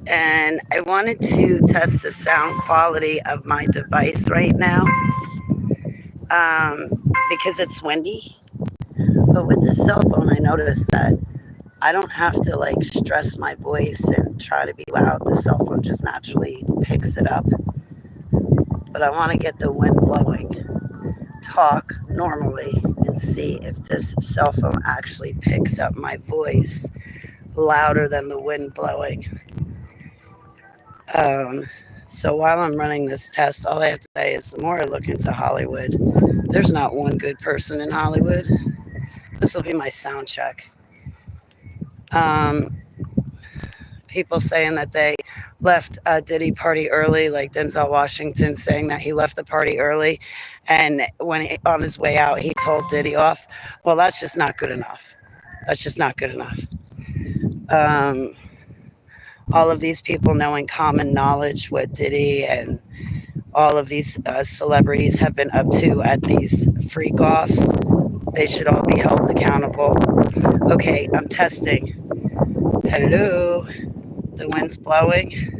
and I wanted to test the sound quality of my device right now because it's windy. But with this cell phone, I noticed that I don't have to like stress my voice and try to be loud. The cell phone just naturally picks it up. But I want to get the wind blowing, talk normally, and see if this cell phone actually picks up my voice louder than the wind blowing. Um, so while I'm running this test, all I have to say is the more I look into Hollywood, there's not one good person in Hollywood. This will be my sound check. Um, People saying that they left a Diddy party early, like Denzel Washington saying that he left the party early, and on his way out he told Diddy off. Well, that's just not good enough. That's just not good enough. Um, all of these people knowing common knowledge what Diddy and all of these celebrities have been up to at these freak offs, they should all be held accountable. Okay, I'm testing. Hello, the wind's blowing.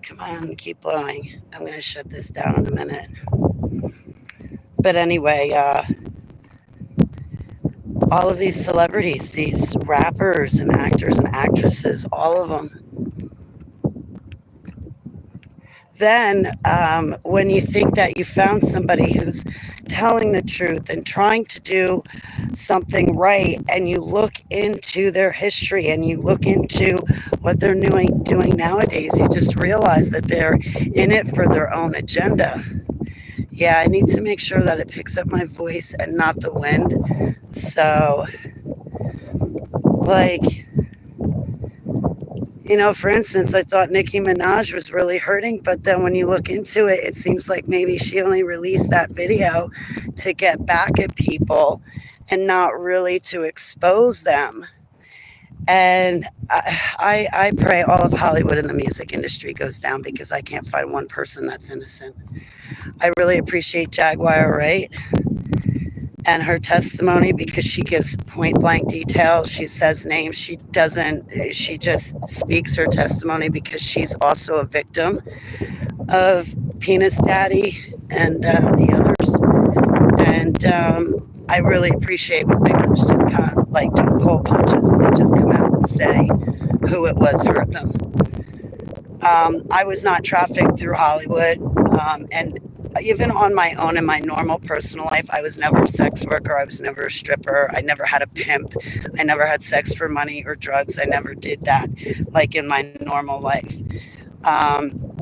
Come on, keep blowing. I'm going to shut this down in a minute. But anyway, all of these celebrities, these rappers and actors and actresses, all of them. Then, when you think that you found somebody who's telling the truth and trying to do something right, and you look into their history and you look into what they're doing nowadays, you just realize that they're in it for their own agenda. Yeah, I need to make sure that it picks up my voice and not the wind. So, like, for instance, I thought Nicki Minaj was really hurting, but then when you look into it, it seems like maybe she only released that video to get back at people and not really to expose them. And I pray all of Hollywood and the music industry goes down because I can't find one person that's innocent. I really appreciate Jaguar Wright and her testimony because she gives point blank details. She says names. She doesn't, she just speaks her testimony because she's also a victim of Penis Daddy and the others. And I really appreciate when victims just kind of like don't pull punches and they just come out and say who it was hurt them. I was not trafficked through Hollywood. And even on my own in my normal personal life, I was never a sex worker. I was never a stripper. I never had a pimp. I never had sex for money or drugs. I never did that like in my normal life. Um,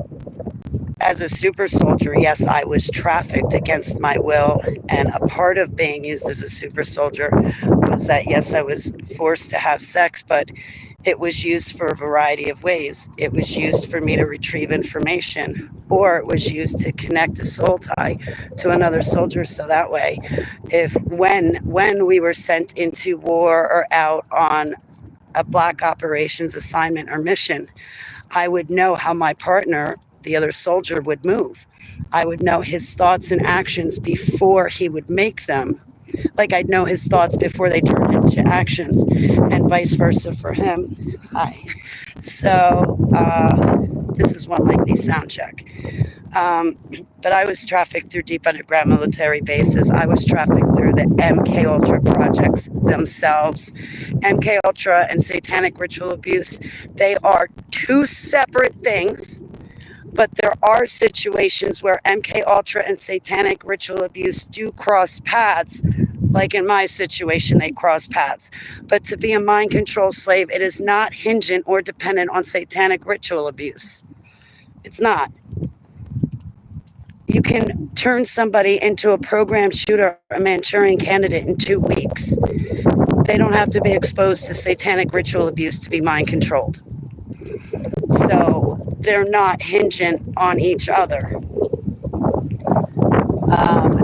as a super soldier, yes, I was trafficked against my will. And a part of being used as a super soldier was that, yes, I was forced to have sex, but it was used for a variety of ways. It was used for me to retrieve information, or it was used to connect a soul tie to another soldier. So that way, if when we were sent into war or out on a black operations assignment or mission, I would know how my partner, the other soldier, would move. I would know his thoughts and actions before he would make them. Like I'd know his thoughts before they turned into actions, and vice versa for him. Hi. So this is one lengthy sound check. Um, but I was trafficked through deep underground military bases. I was trafficked through the MK Ultra projects themselves. MK Ultra and satanic ritual abuse, they are two separate things. But there are situations where MK Ultra and satanic ritual abuse do cross paths. Like in my situation, they cross paths. But to be a mind control slave, it is not hingent or dependent on satanic ritual abuse. It's not. You can turn somebody into a program shooter, a Manchurian candidate in 2 weeks. They don't have to be exposed to satanic ritual abuse to be mind controlled. So they're not hingent on each other.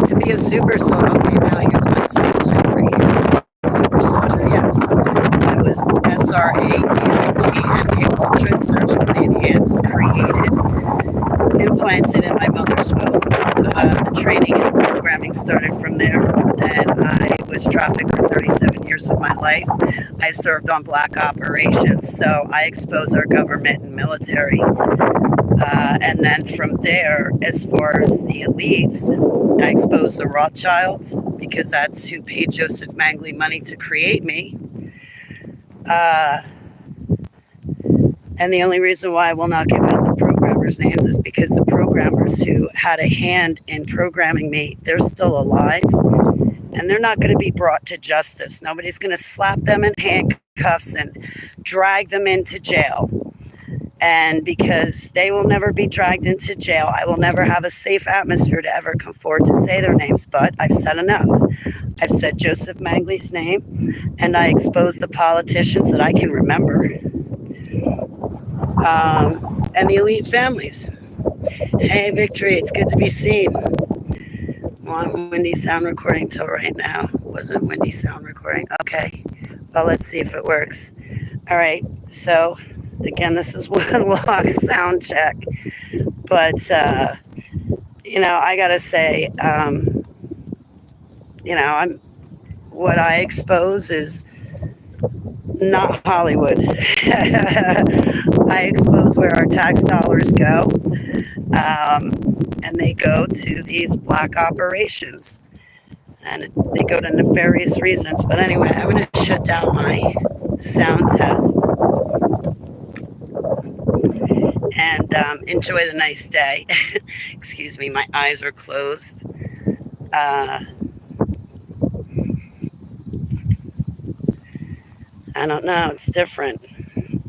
To be a super soldier, okay, now here's my sound check right here. Super soldier, yes. I was SRA, DMT, MK Ultra, surgically enhanced, created, implanted in my mother's womb. The training and programming started from there, and I was trafficked for 37 years of my life. I served on black operations, so I expose our government and military. And then from there, as far as the elites, I exposed the Rothschilds because that's who paid Joseph Mangley money to create me. And the only reason why I will not give out the programmers' names is because the programmers who had a hand in programming me, they're still alive, and they're not going to be brought to justice. Nobody's going to slap them in handcuffs and drag them into jail. And because they will never be dragged into jail, I will never have a safe atmosphere to ever come forward to say their names. But I've said enough. I've said Joseph Mangley's name, and I exposed the politicians that I can remember. And the elite families. Hey, Victory, it's good to be seen. Want windy sound recording till right now. Wasn't windy sound recording. Okay. Well, let's see if it works. All right. So, again, this is one long sound check. But, I got to say, what I expose is not Hollywood. I expose where our tax dollars go, and they go to these black operations, and they go to nefarious reasons. But anyway, I'm going to shut down my sound test and enjoy the nice day. Excuse me, my eyes are closed. I don't know. It's different.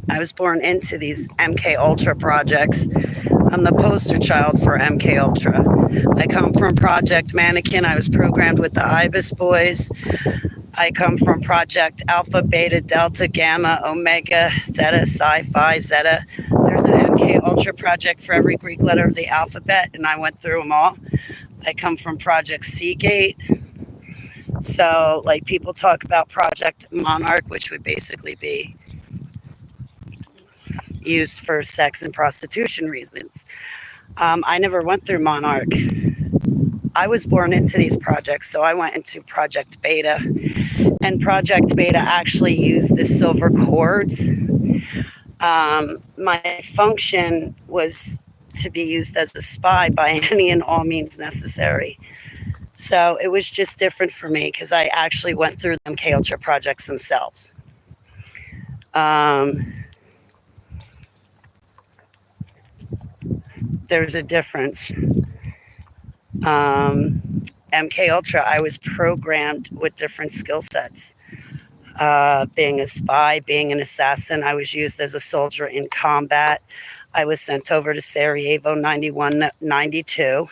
I was born into these MK Ultra projects. I'm the poster child for MK Ultra. I come from Project Mannequin. I was programmed with the Ibis Boys. I come from Project Alpha, Beta, Delta, Gamma, Omega, Theta, Psi, Phi, Zeta. There's an MK Ultra project for every Greek letter of the alphabet, and I went through them all. I come from Project Seagate. So, like, people talk about Project Monarch, which would basically be used for sex and prostitution reasons. I never went through Monarch. I was born into these projects, so I went into Project Beta. And Project Beta actually used the silver cords. My function was to be used as a spy by any and all means necessary. So it was just different for me because I actually went through the MK Ultra projects themselves. There's a difference. MK Ultra, I was programmed with different skill sets. Being a spy, being an assassin, I was used as a soldier in combat. I was sent over to Sarajevo 91, 92.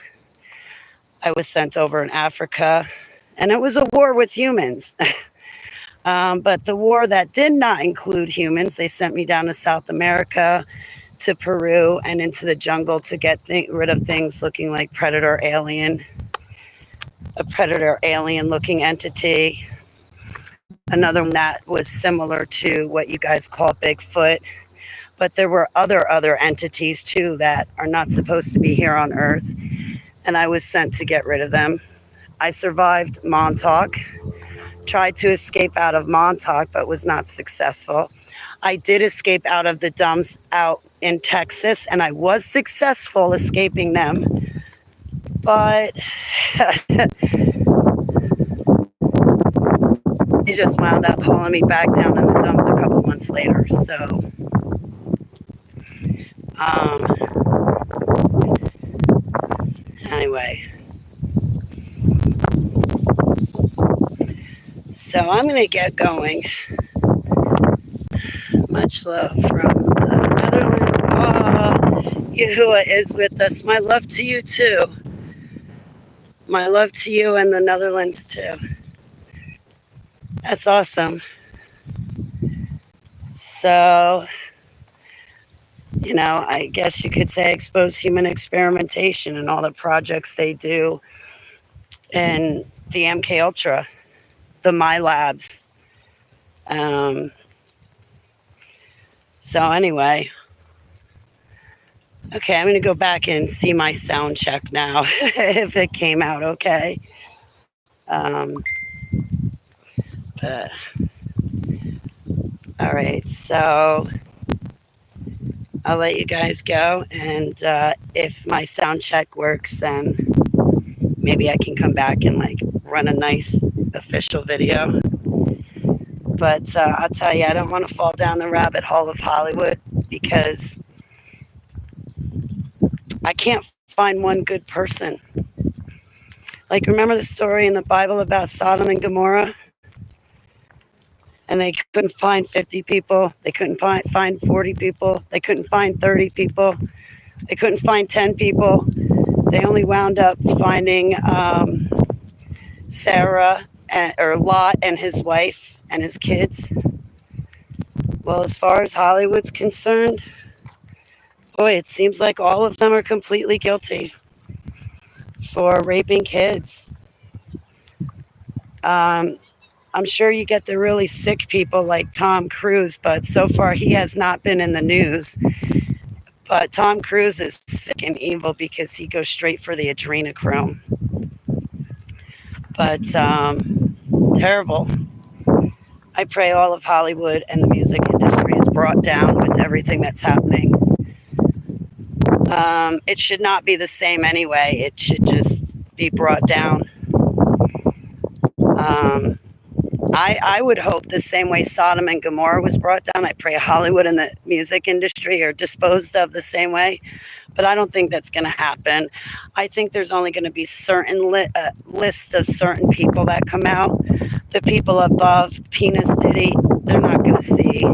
I was sent over in Africa, and it was a war with humans. But the war that did not include humans, they sent me down to South America, to Peru, and into the jungle to get rid of things looking like predator alien, a predator alien looking entity. Another one that was similar to what you guys call Bigfoot. But there were other entities too that are not supposed to be here on Earth. And I was sent to get rid of them. I survived Montauk, tried to escape out of Montauk, but was not successful. I did escape out of the dumps out in Texas, and I was successful escaping them. But they just wound up hauling me back down in the dumps a couple months later. So, anyway. So I'm going to get going. Much love from the Netherlands. Yahuwah is with us. My love to you too. My love to you and the Netherlands too. That's awesome. So, I guess you could say expose human experimentation and all the projects they do in the MK Ultra, the My Labs. So anyway, Okay, I'm going to go back and see my sound check now if it came out okay. Um, but, all right, so I'll let you guys go. And if my sound check works, then maybe I can come back and like run a nice official video. But I'll tell you, I don't want to fall down the rabbit hole of Hollywood because I can't find one good person. Like, remember the story in the Bible about Sodom and Gomorrah? And they couldn't find 50 people. They couldn't find 40 people. They couldn't find 30 people. They couldn't find 10 people. They only wound up finding Sarah or Lot and his wife and his kids. Well, as far as Hollywood's concerned, boy, it seems like all of them are completely guilty for raping kids. I'm sure you get the really sick people like Tom Cruise, but so far he has not been in the news. But Tom Cruise is sick and evil because he goes straight for the adrenochrome. But terrible. I pray all of Hollywood and the music industry is brought down with everything that's happening. It should not be the same anyway. It should just be brought down. I would hope the same way Sodom and Gomorrah was brought down. I pray Hollywood and the music industry are disposed of the same way. But I don't think that's going to happen. I think there's only going to be certain lists of certain people that come out. The people above Penis Diddy, they're not going to see.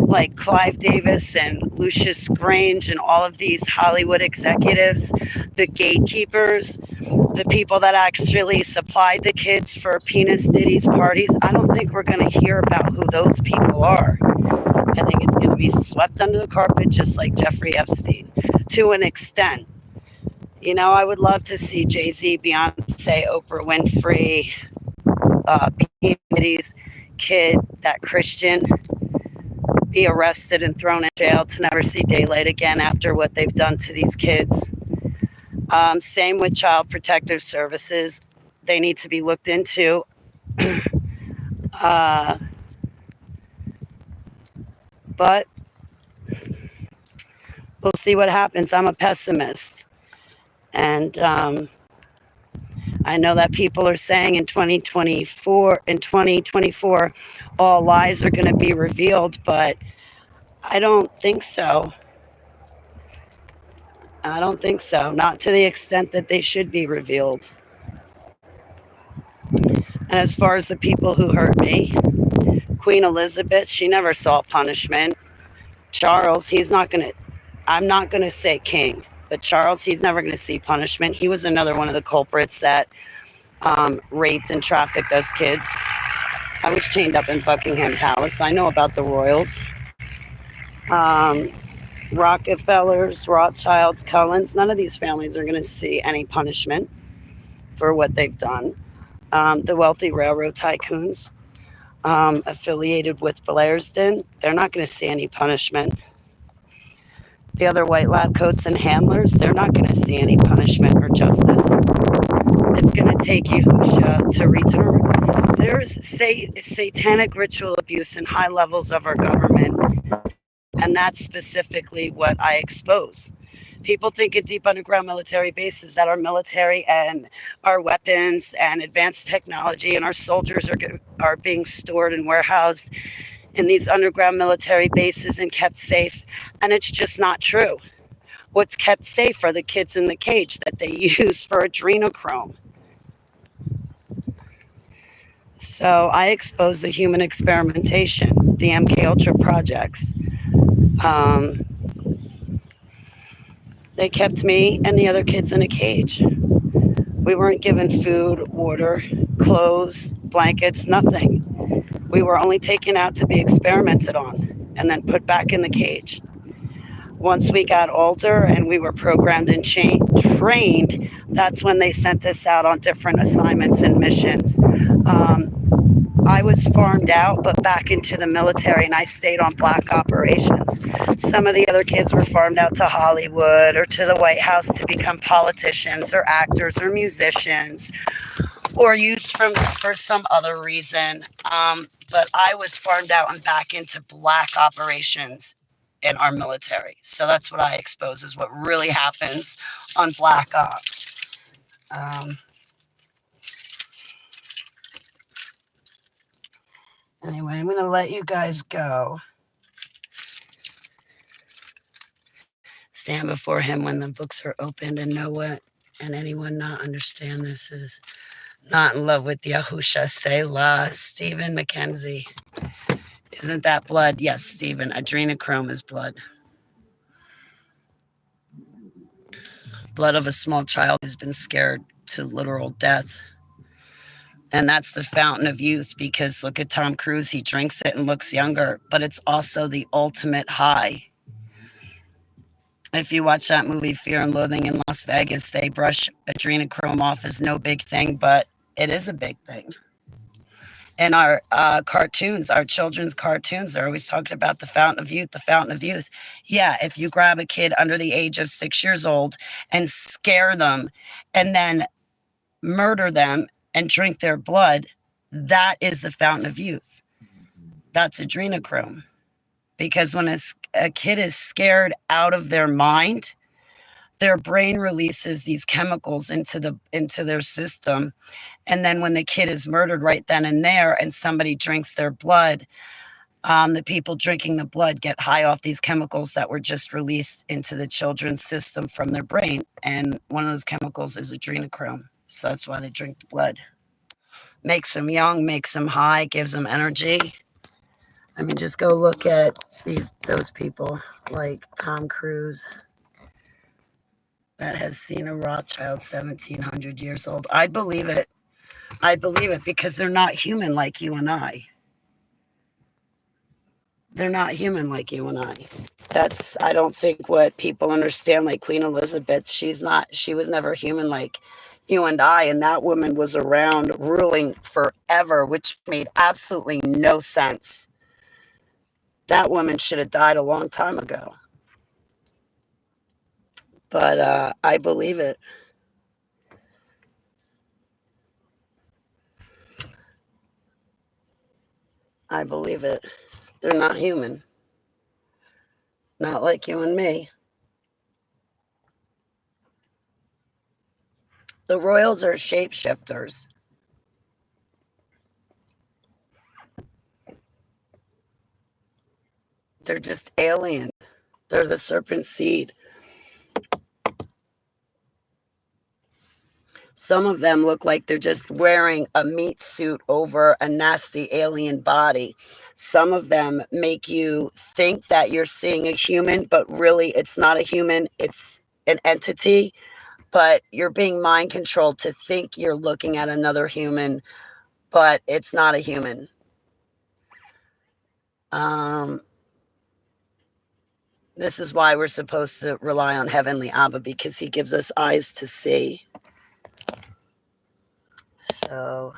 Like Clive Davis and Lucius Grange and all of these Hollywood executives, the gatekeepers, the people that actually supplied the kids for Penis Diddy's parties. I don't think we're going to hear about who those people are. I think it's going to be swept under the carpet, just like Jeffrey Epstein, to an extent. You know, I would love to see Jay-Z, Beyonce, Oprah Winfrey, Penis Diddy's kid, that Christian, be arrested and thrown in jail to never see daylight again after what they've done to these kids. Same with Child Protective Services. They need to be looked into. But we'll see what happens. I'm a pessimist. And I know that people are saying in 2024, all lies are going to be revealed, but I don't think so. I don't think so. Not to the extent that they should be revealed. And as far as the people who hurt me, Queen Elizabeth, she never saw punishment. Charles, I'm not going to say king, but Charles, he's never going to see punishment. He was another one of the culprits that raped and trafficked those kids. I was chained up in Buckingham Palace. I know about the royals. Rockefellers, Rothschilds, Cullens, none of these families are going to see any punishment for what they've done. The wealthy railroad tycoons affiliated with Blairsden, they're not going to see any punishment. The other white lab coats and handlers, they're not going to see any punishment or justice. It's going to take Yahusha to return. There's satanic ritual abuse in high levels of our government, and that's specifically what I expose. People think in deep underground military bases that our military and our weapons and advanced technology and our soldiers are being stored and warehoused in these underground military bases and kept safe, and it's just not true. What's kept safe are the kids in the cage that they use for adrenochrome. So I expose the human experimentation, the MK Ultra projects. They kept me and the other kids in a cage. We weren't given food, water, clothes, blankets, nothing. We were only taken out to be experimented on and then put back in the cage. Once we got older and we were programmed and trained, that's when they sent us out on different assignments and missions. I was farmed out, but back into the military, and I stayed on black operations. Some of the other kids were farmed out to Hollywood or to the White House to become politicians or actors or musicians or used for some other reason. But I was farmed out and back into black operations in our military. So that's what I expose is what really happens on black ops. Anyway, I'm going to let you guys go. Stand before him when the books are opened and know what, and anyone not understand this is not in love with Yahusha. Selah. Stephen McKenzie. Isn't that blood? Yes, Stephen. Adrenochrome is blood. Blood of a small child who's been scared to literal death. And that's the fountain of youth, because look at Tom Cruise. He drinks it and looks younger, but it's also the ultimate high. If you watch that movie, Fear and Loathing in Las Vegas, they brush adrenochrome off as no big thing, but it is a big thing. And our cartoons, our children's cartoons, they're always talking about the fountain of youth, the fountain of youth. Yeah, if you grab a kid under the age of 6 years old and scare them and then murder them and drink their blood, that is the fountain of youth. That's adrenochrome. Because when a kid is scared out of their mind, their brain releases these chemicals into their system. And then when the kid is murdered right then and there and somebody drinks their blood, the people drinking the blood get high off these chemicals that were just released into the children's system from their brain. And one of those chemicals is adrenochrome. So that's why they drink the blood. Makes them young, makes them high, gives them energy. I mean, just go look at those people like Tom Cruise that has seen a Rothschild 1,700 years old. I believe it. I believe it because they're not human like you and I. They're not human like you and I. That's, I don't think, what people understand. Like Queen Elizabeth, she was never human like you and I. And that woman was around ruling forever, which made absolutely no sense. That woman should have died a long time ago. But I believe it. I believe it. They're not human. Not like you and me. The royals are shapeshifters. They're just alien. They're the serpent seed. Some of them look like they're just wearing a meat suit over a nasty alien body. Some of them make you think that you're seeing a human, but really it's not a human. It's an entity, but you're being mind controlled to think you're looking at another human, but it's not a human. This is why we're supposed to rely on Heavenly Abba, because he gives us eyes to see. So,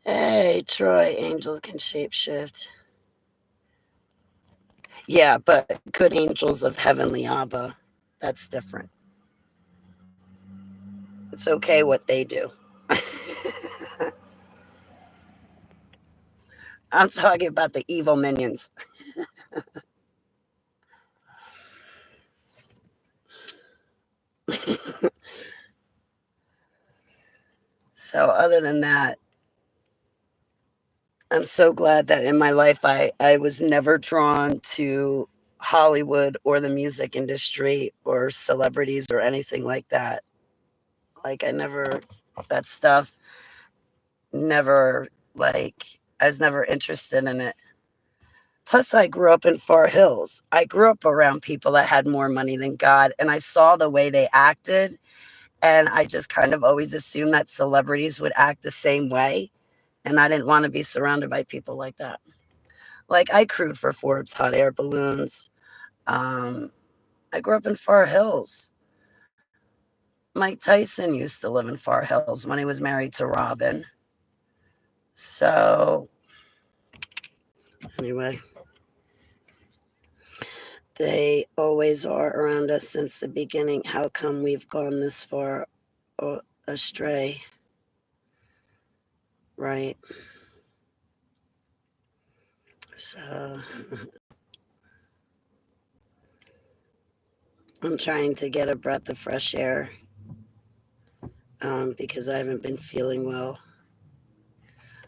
hey, Troy, angels can shapeshift. Yeah, but good angels of Heavenly Abba, that's different. It's okay what they do. I'm talking about the evil minions. So other than that, I'm so glad that in my life I was never drawn to Hollywood or the music industry or celebrities or anything like that. Like that stuff never, like, I was never interested in it. Plus, I grew up in Far Hills. I grew up around people that had more money than God, and I saw the way they acted, and I just kind of always assumed that celebrities would act the same way, and I didn't want to be surrounded by people like that. Like, I crewed for Forbes hot air balloons. I grew up in Far Hills. Mike Tyson used to live in Far Hills when he was married to Robin. So, anyway, they always are around us since the beginning. How come we've gone this far astray? Right. So, I'm trying to get a breath of fresh air because I haven't been feeling well.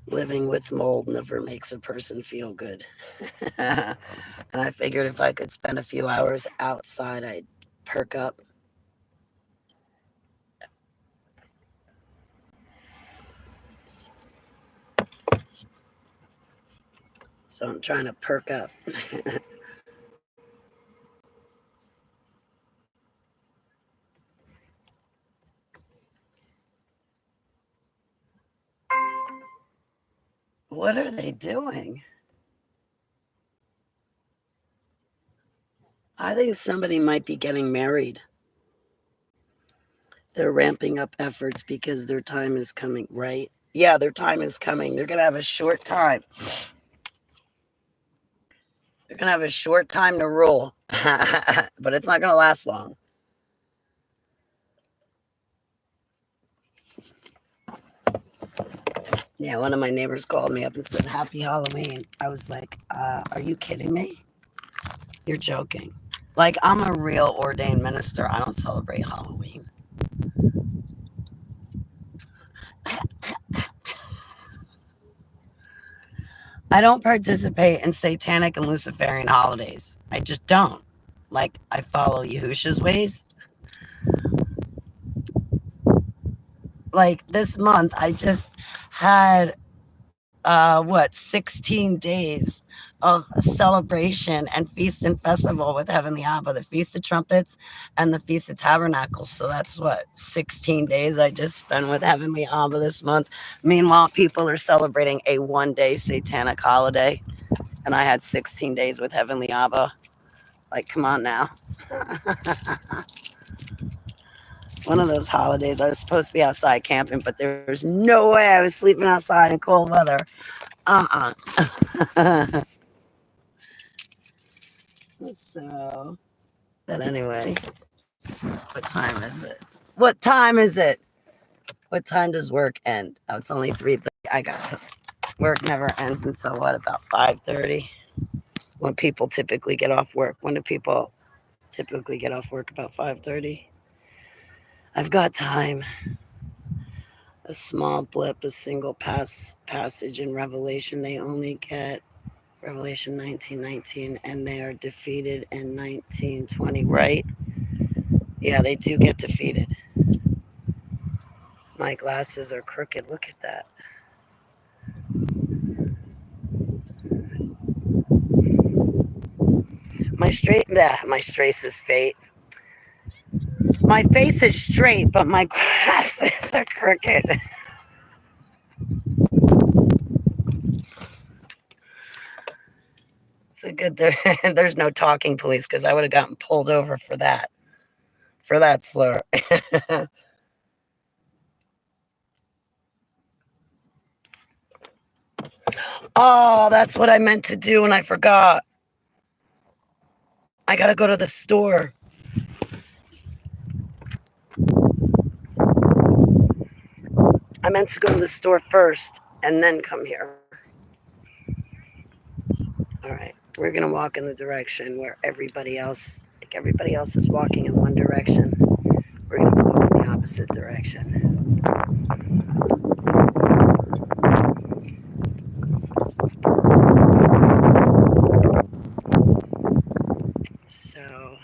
Living with mold never makes a person feel good. And I figured if I could spend a few hours outside, I'd perk up. So I'm trying to perk up. What are they doing? I think somebody might be getting married. They're ramping up efforts because their time is coming, right? Yeah, their time is coming. They're going to have a short time. They're going to have a short time to rule, but it's not going to last long. Yeah, one of my neighbors called me up and said, "Happy Halloween." I was like, are you kidding me? You're joking. Like, I'm a real ordained minister. I don't celebrate Halloween. I don't participate in satanic and Luciferian holidays. I just don't. Like, I follow Yahusha's ways. Like, this month, I just had 16 days of celebration and feast and festival with Heavenly Abba, the Feast of Trumpets and the Feast of Tabernacles. So that's 16 days I just spent with Heavenly Abba this month. Meanwhile, people are celebrating a one-day satanic holiday, and I had 16 days with Heavenly Abba. Like, come on now. One of those holidays, I was supposed to be outside camping, but there's no way I was sleeping outside in cold weather. So, but anyway, what time is it? What time is it? What time does work end? Oh, it's only 3:30. I got to work. Never ends until what, about 5:30? When people typically get off work. When do people typically get off work? About 5:30. I've got time. A small blip, a single passage in Revelation. They only get Revelation 19:19, and they are defeated in 19:20, right? Yeah, they do get defeated. My glasses are crooked. Look at that. My strace is fate. My face is straight, but my glasses are crooked. It's a good there's no talking police because I would have gotten pulled over for that slur. Oh, that's what I meant to do and I forgot. I gotta go to the store. I meant to go to the store first and then come here. All right, we're gonna walk in the direction where everybody else is walking in one direction. We're gonna walk in the opposite direction. So,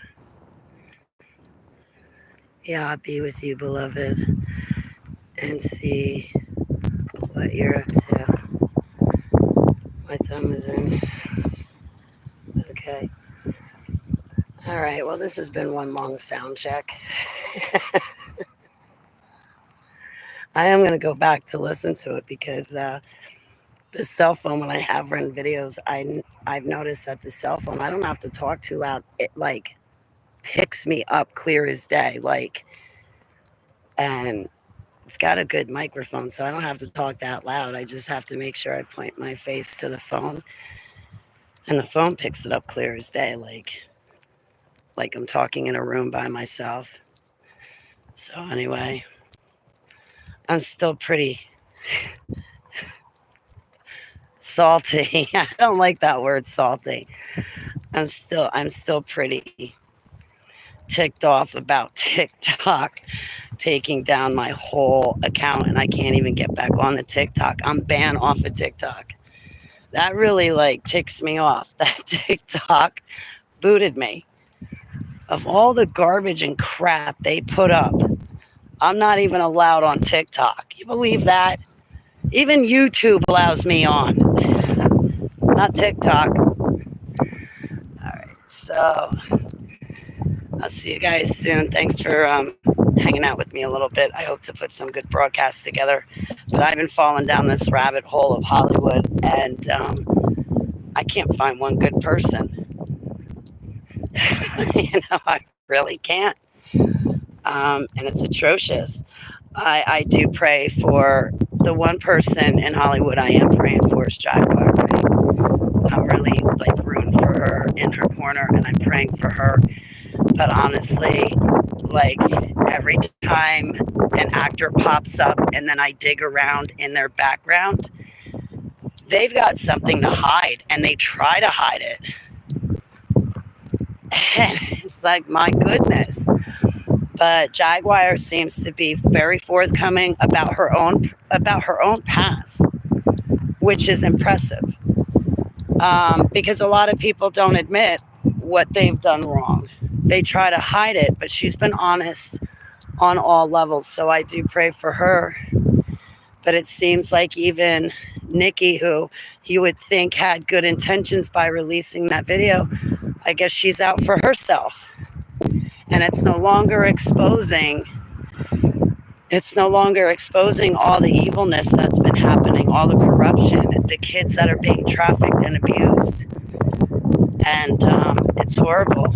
yeah, I'll be with you, beloved, and see what you're up to. My thumb is in. Okay. All right. Well, this has been one long sound check. I am going to go back to listen to it because the cell phone, when I have run videos, I've noticed that the cell phone, I don't have to talk too loud. It like picks me up clear as day. Like, and It's got a good microphone, so I don't have to talk that loud. I just have to make sure I point my face to the phone, and the phone picks it up clear as day, like I'm talking in a room by myself. So anyway, I'm still pretty salty. I don't like that word salty. I'm still pretty ticked off about TikTok taking down my whole account, and I can't even get back on the TikTok. I'm banned off of TikTok. That really like ticks me off. That TikTok booted me. Of all the garbage and crap they put up, I'm not even allowed on TikTok. You believe that? Even YouTube allows me on, not TikTok. All right, so I'll see you guys soon. Thanks for hanging out with me a little bit. I hope to put some good broadcasts together. But I've been falling down this rabbit hole of Hollywood, and I can't find one good person. I really can't. And it's atrocious. I do pray for the one person in Hollywood I am praying for is Jaguar. I'm really like rooting for her in her corner, and I'm praying for her. But honestly, like every time an actor pops up and then I dig around in their background, they've got something to hide, and they try to hide it. And it's like, my goodness. But Jaguar seems to be very forthcoming about her own past, which is impressive. Because a lot of people don't admit what they've done wrong. They try to hide it, but she's been honest on all levels. So I do pray for her. But it seems like even Nikki, who you would think had good intentions by releasing that video, I guess she's out for herself. And it's no longer exposing all the evilness that's been happening, all the corruption, the kids that are being trafficked and abused. And it's horrible.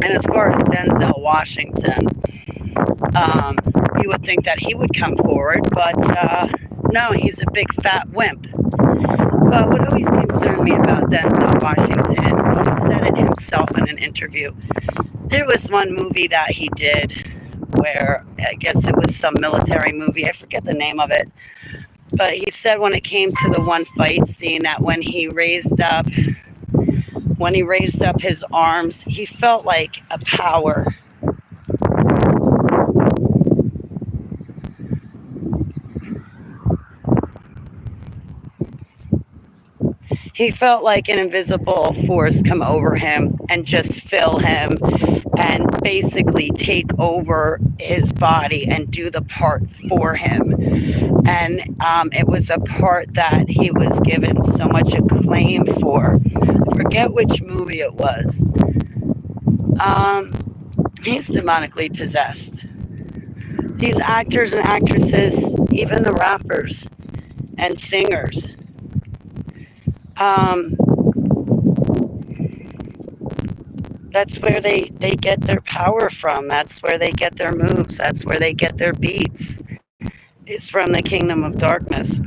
And as far as Denzel Washington, you would think that he would come forward, but no, he's a big fat wimp. But what always concerned me about Denzel Washington, he said it himself in an interview. There was one movie that he did where I guess it was some military movie. I forget the name of it. But he said when it came to the one fight scene that when he raised up his arms, he felt like a power. He felt like an invisible force come over him and just fill him and basically take over his body and do the part for him. And it was a part that he was given so much acclaim for. I forget which movie it was. He's demonically possessed. These actors and actresses, even the rappers and singers, that's where they get their power from. That's where they get their moves. That's where they get their beats. It's from the kingdom of darkness.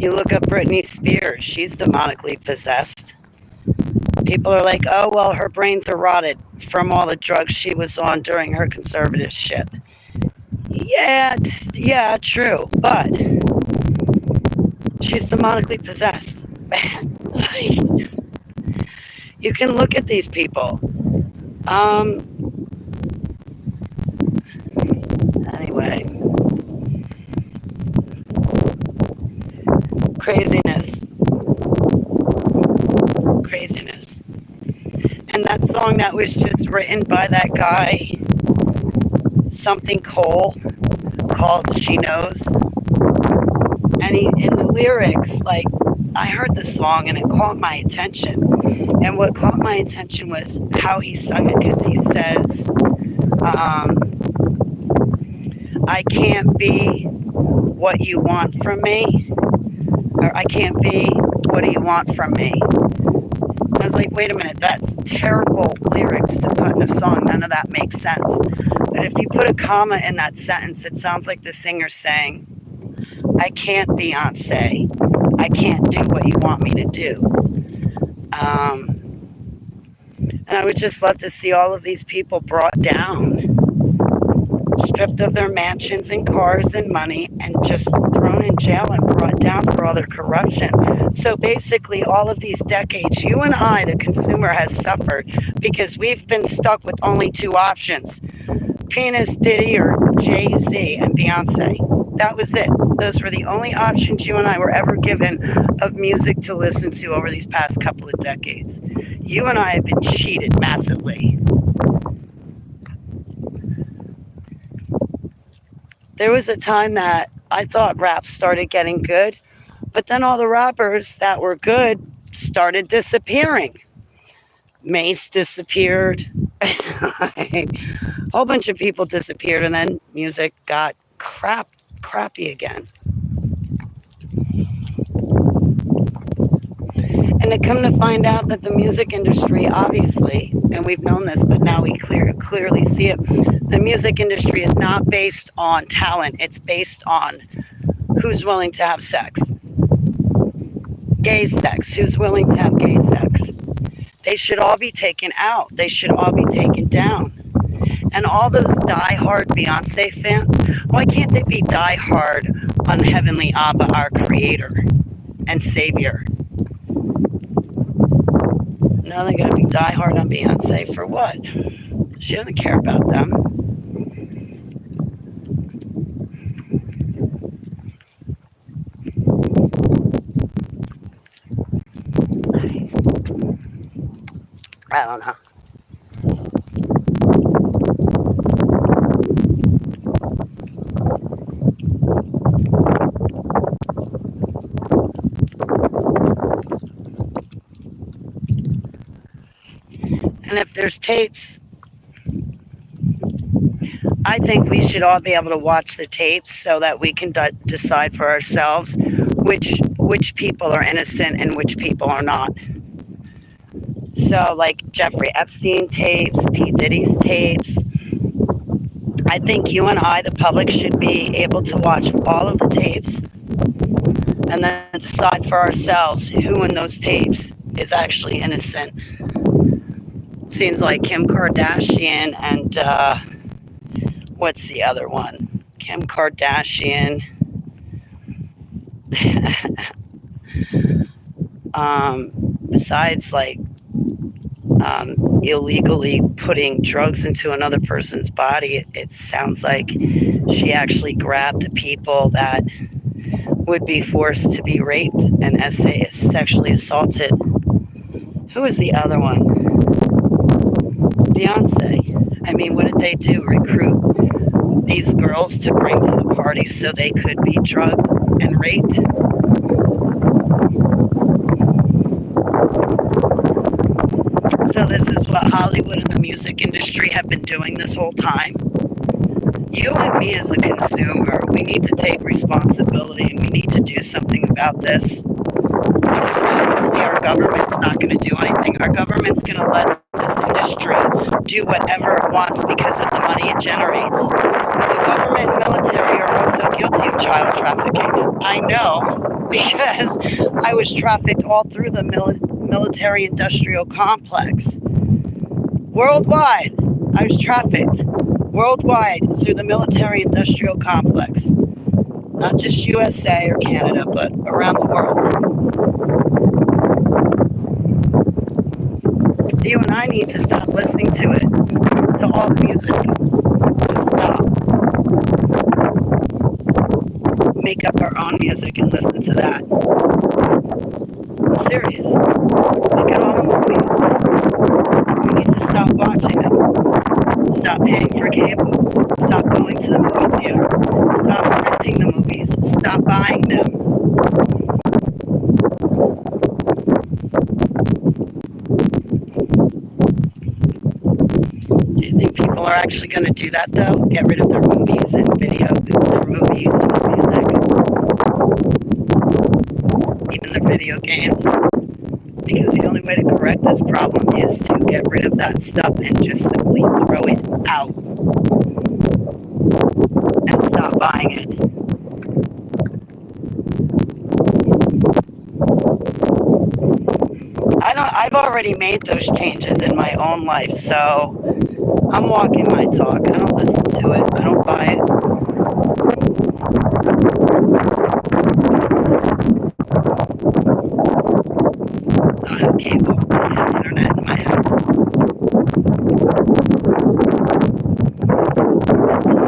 You look up Britney Spears, she's demonically possessed. People are like, oh, well, her brains are rotted from all the drugs she was on during her conservatorship. Yeah, true. But she's demonically possessed. You can look at these people. Anyway. Craziness. And that song that was just written by that guy, something Cole, called She Knows. And in the lyrics, like, I heard the song and it caught my attention. And what caught my attention was how he sung it, because he says, I can't be what you want from me, or I can't be what do you want from me. I was like, wait a minute, that's terrible lyrics to put in a song. None of that makes sense. But if you put a comma in that sentence, it sounds like the singer's saying, I can't Beyonce. I can't do what you want me to do. And I would just love to see all of these people brought down, stripped of their mansions and cars and money, and just thrown in jail and brought down for all their corruption. So basically, all of these decades, you and I, the consumer, has suffered because we've been stuck with only two options: Penis, Diddy, or Jay-Z and Beyonce. That was it. Those were the only options you and I were ever given of music to listen to over these past couple of decades. You and I have been cheated massively. There was a time that I thought rap started getting good, but then all the rappers that were good started disappearing. Mace disappeared. A whole bunch of people disappeared, and then music got crappy again. And to come to find out that the music industry, obviously, and we've known this, but now we clearly see it, the music industry is not based on talent. It's based on who's willing to have sex. Gay sex. Who's willing to have gay sex? They should all be taken out. They should all be taken down. And all those die-hard Beyonce fans, why can't they be die-hard on Heavenly Abba, our Creator and Savior? No, they gotta be die-hard on Beyonce for what? She doesn't care about them. I don't know. And if there's tapes, I think we should all be able to watch the tapes so that we can decide for ourselves which people are innocent and which people are not. So like Jeffrey Epstein tapes, P. Diddy's tapes. I think you and I, the public, should be able to watch all of the tapes and then decide for ourselves who in those tapes is actually innocent. Seems like Kim Kardashian and what's the other one? Kim Kardashian. Besides like illegally putting drugs into another person's body, it sounds like she actually grabbed the people that would be forced to be raped and sexually assaulted. Who is the other one? Beyonce. I mean, what did they do? Recruit these girls to bring to the party so they could be drugged and raped? So this is what Hollywood and the music industry have been doing this whole time. You and me as a consumer, we need to take responsibility and we need to do something about this. Because obviously our government's not going to do anything. Our government's going to let this industry do whatever it wants because of the money it generates. The government and military are also guilty of child trafficking. I know because I was trafficked all through the military industrial complex. Worldwide, I was trafficked worldwide through the military industrial complex. Not just USA or Canada, but around the world. You and I need to stop listening to it, to all the music. Just stop. Make up our own music and listen to that. I'm serious. Look at all the movies. We need to stop watching them. Stop paying for cable. Stop going to the movie theaters. Stop renting the movies. Stop buying them. Do you think people are actually going to do that, though? Get rid of their movies and their movies and the music? even the video games. Because the only way to correct this problem is to get rid of that stuff and just simply throw it out and stop buying it. I've already made those changes in my own life, so I'm walking my talk. I don't listen to it. I don't buy it. I don't have cable. I have internet in my house. So,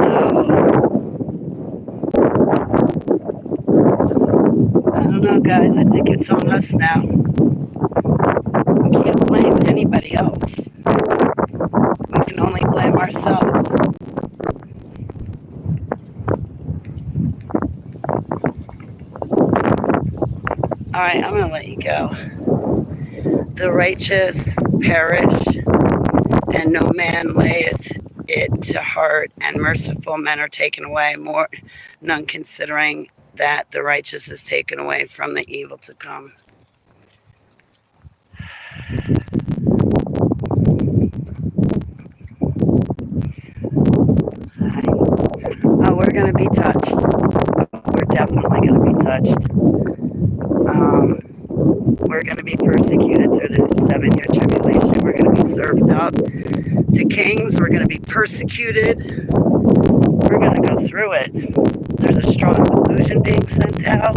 I don't know, guys. I think it's on us now. We can't blame anybody else. We can only blame ourselves. All right, I'm going to let you go. The righteous perish, and no man layeth it to heart, and merciful men are taken away, more none considering that the righteous is taken away from the evil to come. Oh, we're going to be touched. We're definitely going to be touched. We're going to be persecuted through the 7-year tribulation. We're going to be served up to kings. We're going to be persecuted. We're going to go through it. There's a strong delusion being sent out.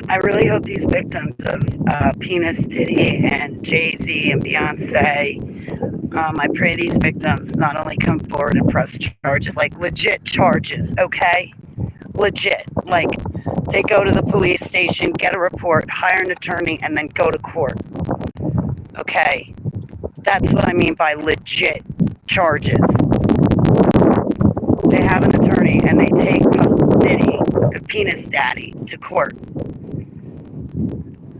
I really hope these victims of Penis Diddy and Jay-Z and Beyonce, I pray these victims not only come forward and press charges, like legit charges, okay? Legit. Like, they go to the police station, get a report, hire an attorney, and then go to court. Okay? That's what I mean by legit charges. They have an attorney, and they take Puff Diddy, the Penis Daddy, to court.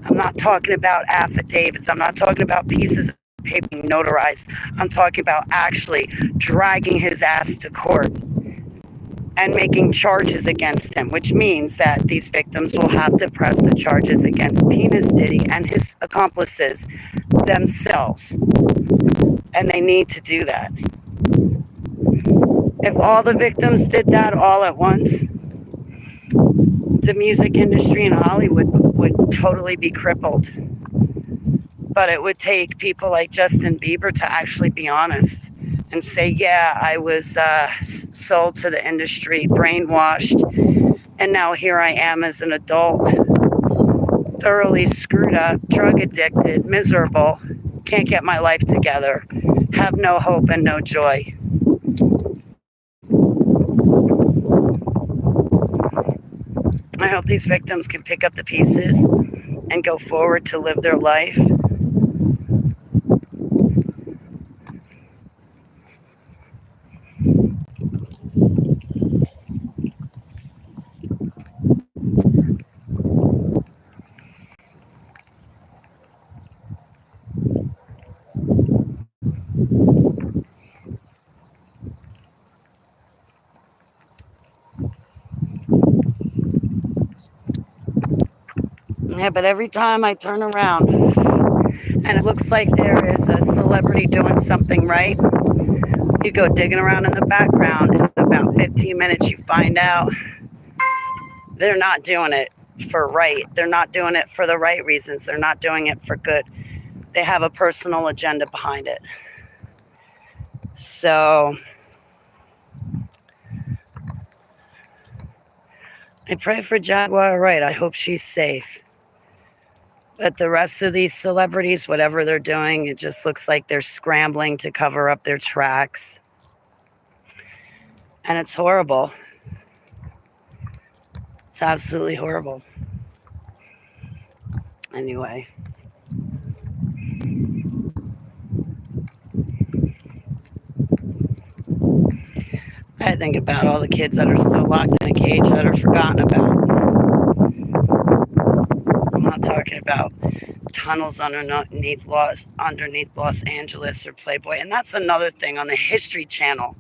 I'm not talking about affidavits. I'm not talking about pieces of paper being notarized. I'm talking about actually dragging his ass to court and making charges against him, which means that these victims will have to press the charges against Penis Diddy and his accomplices themselves. And they need to do that. If all the victims did that all at once, the music industry in Hollywood would totally be crippled. But it would take people like Justin Bieber to actually be honest and say, yeah, I was sold to the industry, brainwashed, and now here I am as an adult, thoroughly screwed up, drug addicted, miserable, can't get my life together, have no hope and no joy. I hope these victims can pick up the pieces and go forward to live their life. Yeah, but every time I turn around and it looks like there is a celebrity doing something right, you go digging around in the background. In about 15 minutes, you find out they're not doing it for right. They're not doing it for the right reasons. They're not doing it for good. They have a personal agenda behind it. So I pray for Jaguar Wright. I hope she's safe. But the rest of these celebrities, whatever they're doing, it just looks like they're scrambling to cover up their tracks. And it's horrible. It's absolutely horrible. Anyway. I think about all the kids that are still locked in a cage that are forgotten about. I'm not talking about tunnels underneath Los Angeles or Playboy. And that's another thing on the History Channel.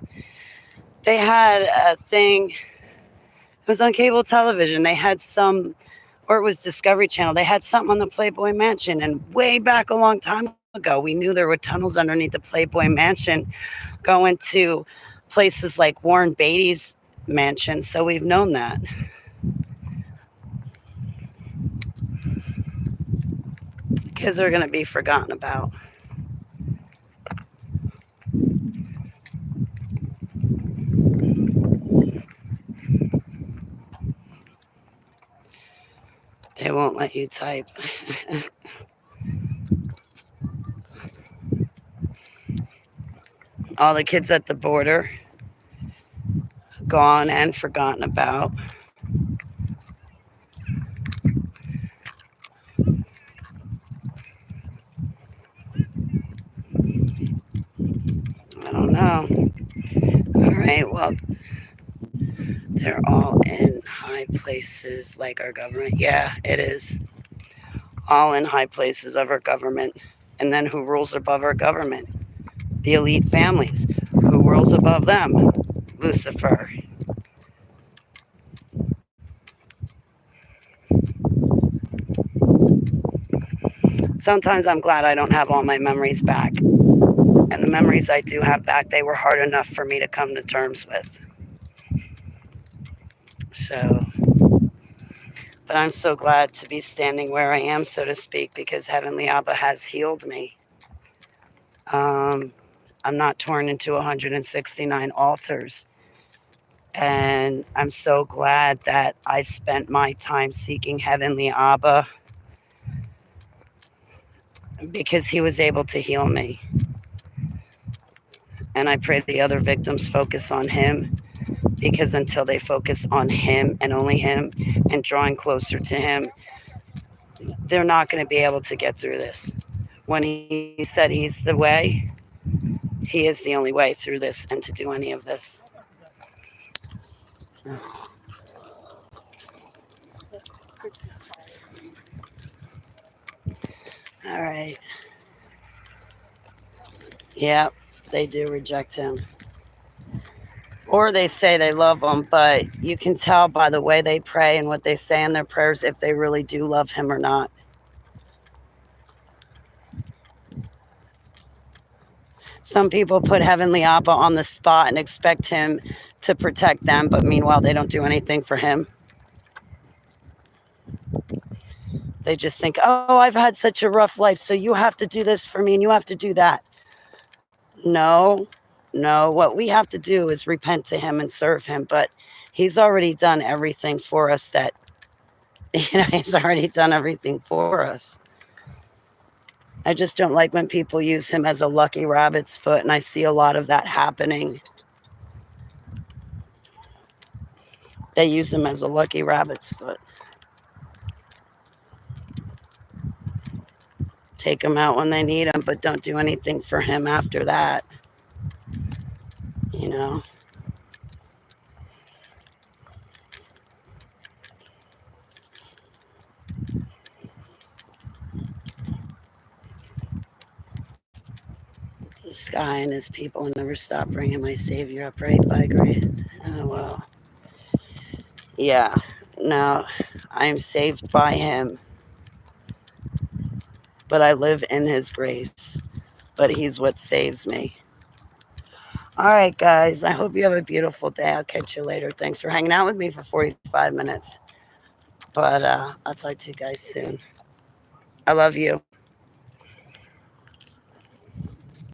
They had a thing, it was on cable television. They had some, or it was Discovery Channel. They had something on the Playboy Mansion. And way back a long time ago, we knew there were tunnels underneath the Playboy Mansion going to places like Warren Beatty's mansion. So we've known that. Kids are going to be forgotten about. They won't let you type. All the kids at the border, gone and forgotten about. I don't know. All right, well, they're all in high places like our government. Yeah, it is. All in high places of our government. And then who rules above our government? The elite families. Who rules above them? Lucifer. Sometimes I'm glad I don't have all my memories back. And the memories I do have back, they were hard enough for me to come to terms with. So, but I'm so glad to be standing where I am, so to speak, because Heavenly Abba has healed me. I'm not torn into 169 altars. And I'm so glad that I spent my time seeking Heavenly Abba because he was able to heal me. And I pray the other victims focus on him, because until they focus on him and only him and drawing closer to him, they're not going to be able to get through this. When he said he's the way, he is the only way through this and to do any of this. All right. Yeah, they do reject him. Or they say they love him, but you can tell by the way they pray and what they say in their prayers if they really do love him or not. Some people put Heavenly Abba on the spot and expect him to protect them, but meanwhile, they don't do anything for him. They just think, oh, I've had such a rough life, so you have to do this for me and you have to do that. No, what we have to do is repent to him and serve him, but he's already done everything for us that, he's already done everything for us. I just don't like when people use him as a lucky rabbit's foot, and I see a lot of that happening. They use him as a lucky rabbit's foot. Take him out when they need him, but don't do anything for him after that. You know? This guy and his people will never stop bringing my Savior up, right? I agree. Oh, well. Yeah, no, I'm saved by him. But I live in his grace. But he's what saves me. All right, guys. I hope you have a beautiful day. I'll catch you later. Thanks for hanging out with me for 45 minutes. But I'll talk to you guys soon. I love you.